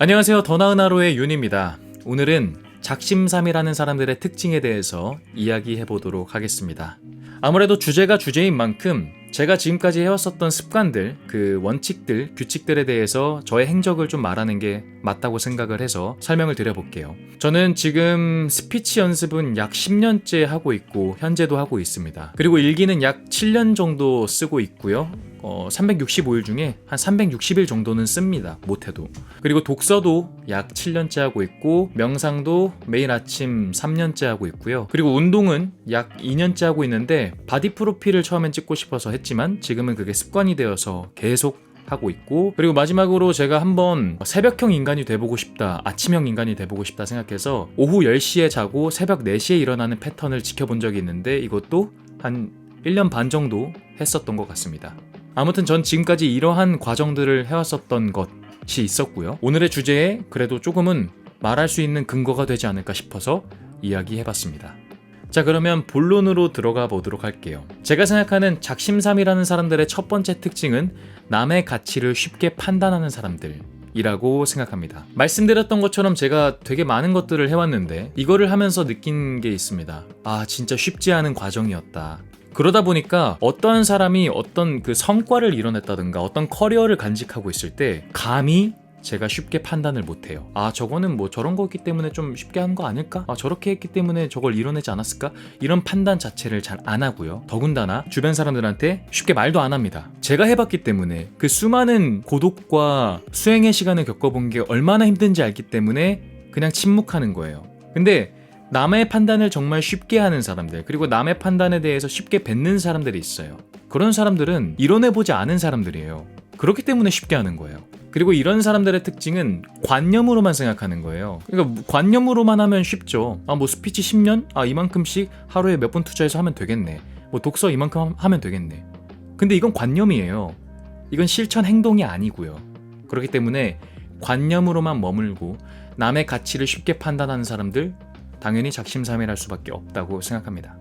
안녕하세요. 더 나은 하루의 윤입니다. 오늘은 작심삼일하는 사람들의 특징에 대해서 이야기해 보도록 하겠습니다. 아무래도 주제가 주제인 만큼 제가 지금까지 해왔었던 습관들, 그 원칙들, 규칙들에 대해서 저의 행적을 좀 말하는 게 맞다고 생각을 해서 설명을 드려볼게요. 저는 지금 스피치 연습은 약 10년째 하고 있고 현재도 하고 있습니다. 그리고 일기는 약 7년 정도 쓰고 있고요. 365일 중에 한 360일 정도는 씁니다. 못해도. 그리고 독서도 약 7년째 하고 있고 명상도 매일 아침 3년째 하고 있고요. 그리고 운동은 약 2년째 하고 있는데 바디 프로필을 처음엔 찍고 싶어서 했지만 지금은 그게 습관이 되어서 계속 하고 있고, 그리고 마지막으로 제가 한번 새벽형 인간이 돼보고 싶다, 아침형 인간이 돼보고 싶다 생각해서 오후 10시에 자고 새벽 4시에 일어나는 패턴을 지켜본 적이 있는데 이것도 한 1년 반 정도 했었던 것 같습니다. 아무튼 전 지금까지 이러한 과정들을 해왔었던 것이 있었고요. 오늘의 주제에 그래도 조금은 말할 수 있는 근거가 되지 않을까 싶어서 이야기해봤습니다. 자, 그러면 본론으로 들어가 보도록 할게요. 제가 생각하는 작심삼일하는 사람들의 첫 번째 특징은 남의 가치를 쉽게 판단하는 사람들이라고 생각합니다. 말씀드렸던 것처럼 제가 되게 많은 것들을 해왔는데 이거를 하면서 느낀 게 있습니다. 아, 진짜 쉽지 않은 과정이었다. 그러다 보니까 어떠한 사람이 어떤 그 성과를 이뤄냈다든가 어떤 커리어를 간직하고 있을 때 감히 제가 쉽게 판단을 못해요. 아, 저거는 뭐 저런 거기 때문에 좀 쉽게 한 거 아닐까? 아, 저렇게 했기 때문에 저걸 이뤄내지 않았을까? 이런 판단 자체를 잘 안 하고요. 더군다나 주변 사람들한테 쉽게 말도 안 합니다. 제가 해봤기 때문에 그 수많은 고독과 수행의 시간을 겪어본 게 얼마나 힘든지 알기 때문에 그냥 침묵하는 거예요. 근데 남의 판단을 정말 쉽게 하는 사람들, 그리고 남의 판단에 대해서 쉽게 뱉는 사람들이 있어요. 그런 사람들은 이뤄내보지 않은 사람들이에요. 그렇기 때문에 쉽게 하는 거예요. 그리고 이런 사람들의 특징은 관념으로만 생각하는 거예요. 그러니까 관념으로만 하면 쉽죠. 아, 뭐 스피치 10년? 아, 이만큼씩 하루에 몇 분 투자해서 하면 되겠네. 뭐 독서 이만큼 하면 되겠네. 근데 이건 관념이에요. 이건 실천 행동이 아니고요. 그렇기 때문에 관념으로만 머물고 남의 가치를 쉽게 판단하는 사람들, 당연히 작심삼일할 수밖에 없다고 생각합니다.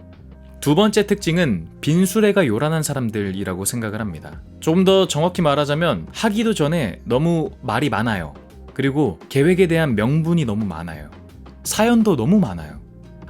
두 번째 특징은 빈수레가 요란한 사람들이라고 생각을 합니다. 조금 더 정확히 말하자면 하기도 전에 너무 말이 많아요. 그리고 계획에 대한 명분이 너무 많아요. 사연도 너무 많아요.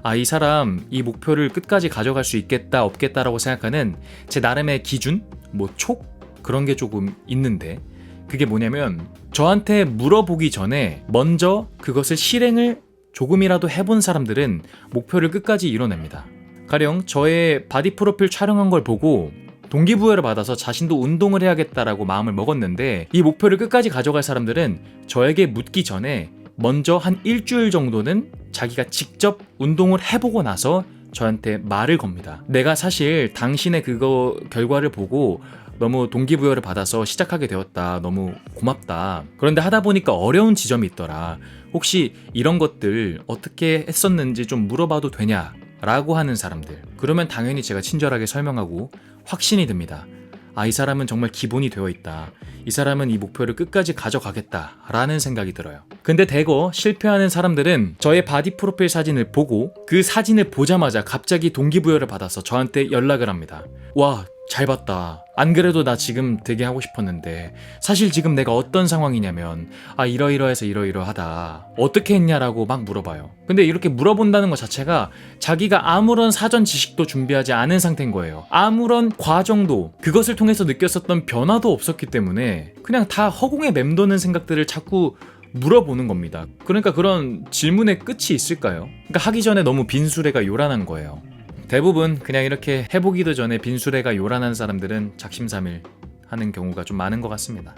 아, 이 사람 이 목표를 끝까지 가져갈 수 있겠다 없겠다라고 생각하는 제 나름의 기준? 뭐 촉? 그런 게 조금 있는데 그게 뭐냐면 저한테 물어보기 전에 먼저 그것을 실행을 조금이라도 해본 사람들은 목표를 끝까지 이뤄냅니다. 가령 저의 바디 프로필 촬영한 걸 보고 동기부여를 받아서 자신도 운동을 해야겠다라고 마음을 먹었는데 이 목표를 끝까지 가져갈 사람들은 저에게 묻기 전에 먼저 한 일주일 정도는 자기가 직접 운동을 해보고 나서 저한테 말을 겁니다. 내가 사실 당신의 그거 결과를 보고 너무 동기부여를 받아서 시작하게 되었다. 너무 고맙다. 그런데 하다 보니까 어려운 지점이 있더라. 혹시 이런 것들 어떻게 했었는지 좀 물어봐도 되냐? 라고 하는 사람들. 그러면 당연히 제가 친절하게 설명하고 확신이 듭니다. 아, 이 사람은 정말 기본이 되어 있다. 이 사람은 이 목표를 끝까지 가져가겠다. 라는 생각이 들어요. 근데 대거 실패하는 사람들은 저의 바디 프로필 사진을 보고 그 사진을 보자마자 갑자기 동기부여를 받아서 저한테 연락을 합니다. 와, 잘 봤다. 안 그래도 나 지금 되게 하고 싶었는데 사실 지금 내가 어떤 상황이냐면 아, 이러이러해서 이러이러하다. 어떻게 했냐라고 막 물어봐요. 근데 이렇게 물어본다는 것 자체가 자기가 아무런 사전 지식도 준비하지 않은 상태인 거예요. 아무런 과정도 그것을 통해서 느꼈었던 변화도 없었기 때문에 그냥 다 허공에 맴도는 생각들을 자꾸 물어보는 겁니다. 그러니까 그런 질문의 끝이 있을까요? 그러니까 하기 전에 너무 빈수레가 요란한 거예요. 대부분 그냥 이렇게 해보기도 전에 빈수레가 요란한 사람들은 작심삼일 하는 경우가 좀 많은 것 같습니다.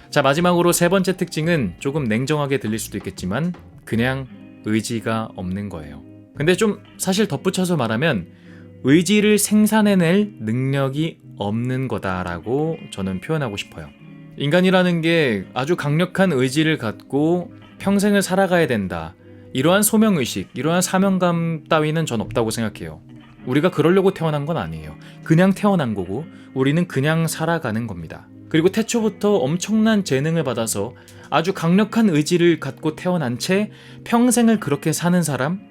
자, 마지막으로 세 번째 특징은 조금 냉정하게 들릴 수도 있겠지만 그냥 의지가 없는 거예요. 근데 좀 사실 덧붙여서 말하면 의지를 생산해낼 능력이 없는 거다라고 저는 표현하고 싶어요. 인간이라는 게 아주 강력한 의지를 갖고 평생을 살아가야 된다. 이러한 소명의식, 이러한 사명감 따위는 전 없다고 생각해요. 우리가 그러려고 태어난 건 아니에요. 그냥 태어난 거고 우리는 그냥 살아가는 겁니다. 그리고 태초부터 엄청난 재능을 받아서 아주 강력한 의지를 갖고 태어난 채 평생을 그렇게 사는 사람?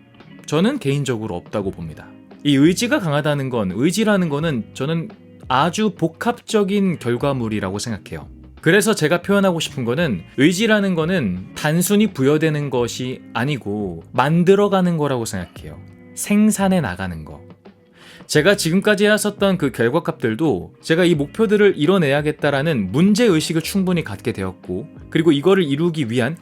저는 개인적으로 없다고 봅니다. 이 의지가 강하다는 건, 의지라는 거는 저는 아주 복합적인 결과물이라고 생각해요. 그래서 제가 표현하고 싶은 거는 의지라는 거는 단순히 부여되는 것이 아니고 만들어가는 거라고 생각해요. 생산해 나가는 거. 제가 지금까지 해왔었던 그 결과값들도 제가 이 목표들을 이뤄내야겠다라는 문제의식을 충분히 갖게 되었고, 그리고 이거를 이루기 위한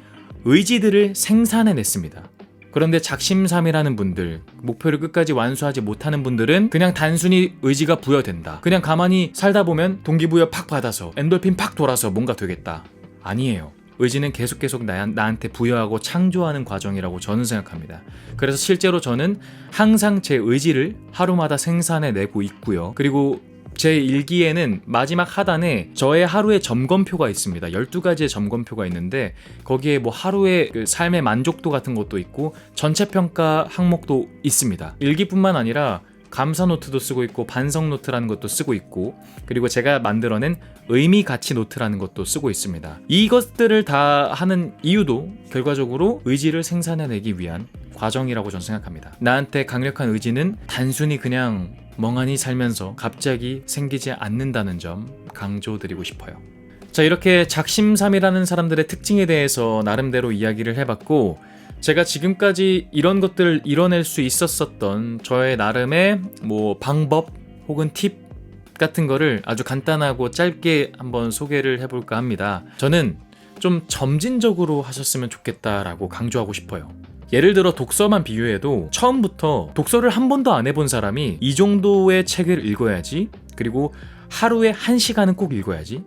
의지들을 생산해냈습니다. 그런데 작심삼일하는 분들, 목표를 끝까지 완수하지 못하는 분들은 그냥 단순히 의지가 부여된다, 그냥 가만히 살다 보면 동기부여 팍 받아서 엔돌핀 팍 돌아서 뭔가 되겠다. 아니에요. 의지는 계속 나한테 부여하고 창조하는 과정이라고 저는 생각합니다. 그래서 실제로 저는 항상 제 의지를 하루마다 생산해내고 있고요. 그리고 제 일기에는 마지막 하단에 저의 하루의 점검표가 있습니다. 12가지의 점검표가 있는데 거기에 뭐 하루의 그 삶의 만족도 같은 것도 있고 전체평가 항목도 있습니다. 일기뿐만 아니라 감사 노트도 쓰고 있고 반성 노트라는 것도 쓰고 있고, 그리고 제가 만들어낸 의미 가치 노트라는 것도 쓰고 있습니다. 이것들을 다 하는 이유도 결과적으로 의지를 생산해내기 위한 과정이라고 저는 생각합니다. 나한테 강력한 의지는 단순히 그냥 멍하니 살면서 갑자기 생기지 않는다는 점 강조드리고 싶어요. 자, 이렇게 작심삼일하는 사람들의 특징에 대해서 나름대로 이야기를 해봤고, 제가 지금까지 이런 것들을 이뤄낼 수 있었었던 저의 나름의 뭐 방법 혹은 팁 같은 거를 아주 간단하고 짧게 한번 소개를 해볼까 합니다. 저는 좀 점진적으로 하셨으면 좋겠다라고 강조하고 싶어요. 예를 들어 독서만 비유해도 처음부터 독서를 한 번도 안 해본 사람이 이 정도의 책을 읽어야지, 그리고 하루에 1시간은 꼭 읽어야지,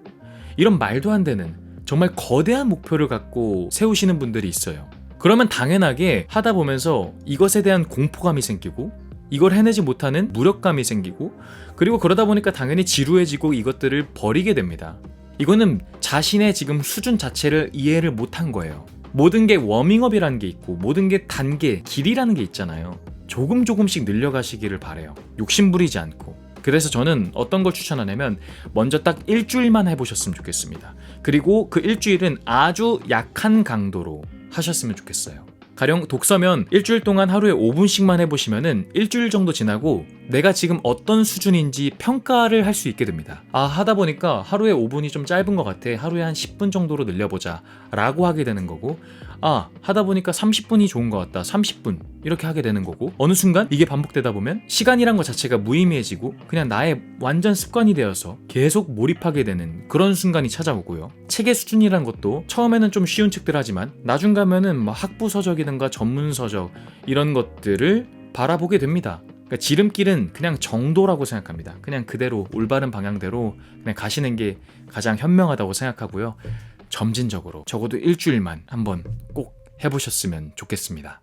이런 말도 안 되는 정말 거대한 목표를 갖고 세우시는 분들이 있어요. 그러면 당연하게 하다 보면서 이것에 대한 공포감이 생기고, 이걸 해내지 못하는 무력감이 생기고, 그리고 그러다 보니까 당연히 지루해지고 이것들을 버리게 됩니다. 이거는 자신의 지금 수준 자체를 이해를 못한 거예요. 모든 게 워밍업이라는 게 있고 모든 게 단계, 길이라는 게 있잖아요. 조금씩 늘려가시기를 바래요. 욕심 부리지 않고. 그래서 저는 어떤 걸 추천하냐면 먼저 딱 일주일만 해보셨으면 좋겠습니다. 그리고 그 일주일은 아주 약한 강도로 하셨으면 좋겠어요. 가령 독서면 일주일 동안 하루에 5분씩만 해보시면은 일주일 정도 지나고 내가 지금 어떤 수준인지 평가를 할 수 있게 됩니다. 아, 하다 보니까 하루에 5분이 좀 짧은 것 같아, 하루에 한 10분 정도로 늘려보자 라고 하게 되는 거고, 아, 하다 보니까 30분이 좋은 것 같다, 30분 이렇게 하게 되는 거고, 어느 순간 이게 반복되다 보면 시간이란 것 자체가 무의미해지고 그냥 나의 완전 습관이 되어서 계속 몰입하게 되는 그런 순간이 찾아오고요. 책의 수준이란 것도 처음에는 좀 쉬운 책들 하지만 나중 가면은 뭐 학부 서적이든가 전문 서적 이런 것들을 바라보게 됩니다. 그러니까 지름길은 그냥 정도라고 생각합니다. 그냥 그대로 올바른 방향대로 그냥 가시는 게 가장 현명하다고 생각하고요. 점진적으로 적어도 일주일만 한번 꼭 해보셨으면 좋겠습니다.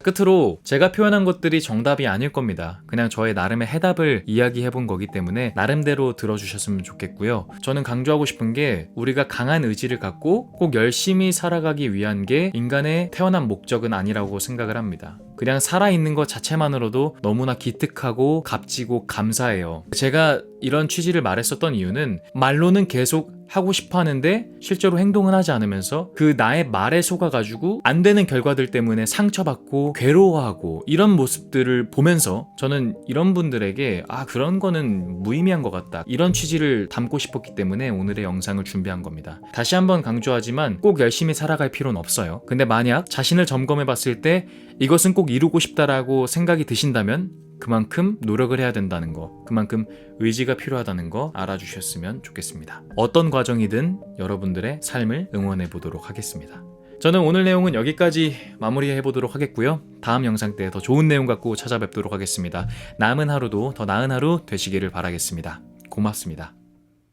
끝으로 제가 표현한 것들이 정답이 아닐 겁니다. 그냥 저의 나름의 해답을 이야기해본 거기 때문에 나름대로 들어주셨으면 좋겠고요. 저는 강조하고 싶은 게 우리가 강한 의지를 갖고 꼭 열심히 살아가기 위한 게 인간의 태어난 목적은 아니라고 생각을 합니다. 그냥 살아있는 것 자체만으로도 너무나 기특하고 값지고 감사해요. 제가 이런 취지를 말했었던 이유는 말로는 계속 하고 싶어 하는데 실제로 행동은 하지 않으면서 그 나의 말에 속아가지고 안 되는 결과들 때문에 상처받고 괴로워하고 이런 모습들을 보면서 저는 이런 분들에게 그런 거는 무의미한 것 같다, 이런 취지를 담고 싶었기 때문에 오늘의 영상을 준비한 겁니다. 다시 한번 강조하지만 꼭 열심히 살아갈 필요는 없어요. 근데 만약 자신을 점검해 봤을 때 이것은 꼭 이루고 싶다라고 생각이 드신다면 그만큼 노력을 해야 된다는 거, 그만큼 의지가 필요하다는 거 알아주셨으면 좋겠습니다. 어떤 과정이든 여러분들의 삶을 응원해 보도록 하겠습니다. 저는 오늘 내용은 여기까지 마무리해 보도록 하겠고요. 다음 영상 때 더 좋은 내용 갖고 찾아뵙도록 하겠습니다. 남은 하루도 더 나은 하루 되시기를 바라겠습니다. 고맙습니다.